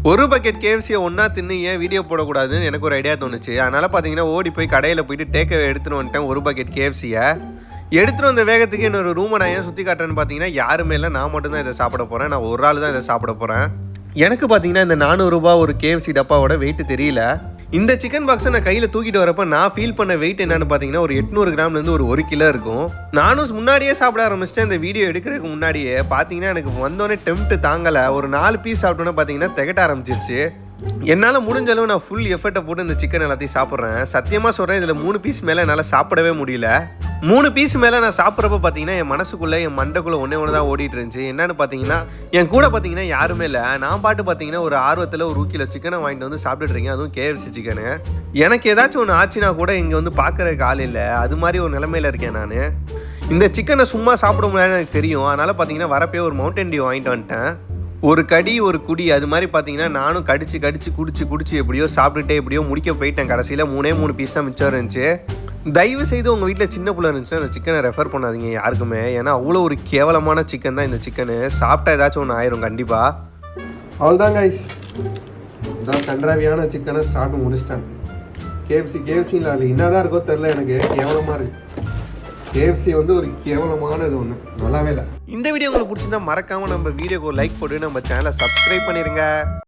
ஒரு பக்கெட் கேஎஃப்சியை ஒன்றா தின்னு ஏன் வீடியோ போடக்கூடாதுன்னு எனக்கு ஒரு ஐடியா தோணுச்சு. அதனால் பார்த்தீங்கன்னா ஓடி போய் கடையில் போயிட்டு டேக்அவே எடுத்துகிட்டு வந்துட்டேன் ஒரு பக்கெட் கேஎஃப்சியை. எடுத்துகிட்டு வந்த வேகத்துக்கு என்னோட ரூமை நான் ஏன் சுற்றி காட்டுறேன்னு பார்த்தீங்கன்னா யாருமே இல்லை, நான் மட்டும்தான் இதை சாப்பிட போகிறேன். நான் ஒரு ஆள் தான் இதை சாப்பிட போகிறேன். எனக்கு பார்த்தீங்கன்னா இந்த 400 ரூபா ஒரு கேஎஃப்சி டப்பாவோட வெயிட் தெரியல. இந்த சிக்கன் பாக்ஸை நான் கையில் தூக்கிட்டு வரப்போ நான் ஃபீல் பண்ண வெயிட் என்னன்னு பார்த்தீங்கன்னா ஒரு 800 கிராம்லேருந்து ஒரு 1 கிலோ இருக்கும். நானும் முன்னாடியே சாப்பிட ஆரம்பிச்சிட்டேன். இந்த வீடியோ எடுக்கிறதுக்கு முன்னாடியே பார்த்தீங்கன்னா எனக்கு வந்தோடனே டெம்ப்ட் தாங்கலை. ஒரு 4 பீஸ் சாப்பிட்டோன்னே பார்த்தீங்கன்னா திகட்ட ஆரம்பிச்சிருச்சு. என்னால் முடிஞ்ச அளவு நான் ஃபுல் எஃபர்ட்டை போட்டு இந்த சிக்கன் எல்லாத்தையும் சாப்பிட்றேன். சத்தியமாக சொல்கிறேன், இதில் 3 பீஸ் மேலே என்னால் சாப்பிடவே முடியல. 3 பீஸ் மேலே நான் சாப்பிட்றப்ப பார்த்தீங்கன்னா என் மனசுக்குள்ளே என் மண்டைக்குள்ளே ஒன்று தான் ஓடிட்டு இருந்துச்சு. என்னன்னு பார்த்தீங்கன்னா என் கூட பார்த்தீங்கன்னா யாருமே இல்லை. நான் பாட்டு பார்த்தீங்கன்னா ஒரு ஆர்வத்தில் ஒரு கிலோ சிக்கனை வாங்கிட்டு வந்து சாப்பிட்டுட்டு இருக்கேன், அதுவும் கேஎஃப்சி சிக்கனு. எனக்கு ஏதாச்சும் ஒன்று ஆச்சுன்னா கூட இங்கே வந்து பார்க்குறதுக்கு ஆள் இல்லை. அது மாதிரி ஒரு நிலைமையில் இருக்கேன் நான். இந்த சிக்கனை சும்மா சாப்பிட முடியாதுன்னு எனக்கு தெரியும். அதனால் பார்த்தீங்கன்னா வரப்பே ஒரு மவுண்டன் டியூ வாங்கிட்டு வந்துட்டேன். ஒரு கடி ஒரு குடி அது மாதிரி பார்த்தீங்கன்னா நானும் கடிச்சு குடிச்சு எப்படியோ சாப்பிட்டுட்டே எப்படியோ முடிக்க போயிட்டேன். கடைசியில் 3 பீஸ் தான் மிச்சம் இருந்துச்சு. தயவு செய்து உங்கள் வீட்டில் சின்ன பிள்ளை இருந்துச்சுன்னா அந்த சிக்கனை ரெஃபர் பண்ணாதீங்க யாருக்குமே. ஏன்னா அவ்வளோ ஒரு கேவலமான சிக்கன் தான் இந்த சிக்கனு. சாப்பிட்டா ஏதாச்சும் ஒன்று ஆயிரும் கண்டிப்பாக. அவ்வளோதான் கைஸ், இதான் கன்றாவியான சிக்கனை சாப்பிட்டு முடிச்சிட்டேன். கேஎஃப்சியில் அது என்னதான் இருக்கோ தெரில, எனக்கு கேவலமாக இருக்குது. கேஎஃப்சி வந்து ஒரு கேவலமானது ஒன்று, நல்லாவே இல்லை. இந்த வீடியோ உங்களுக்கு பிடிச்சிருந்தா மறக்காமல் நம்ம வீடியோக்கு ஒரு லைக் போட்டு நம்ம சேனலை சப்ஸ்கிரைப் பண்ணிடுங்க.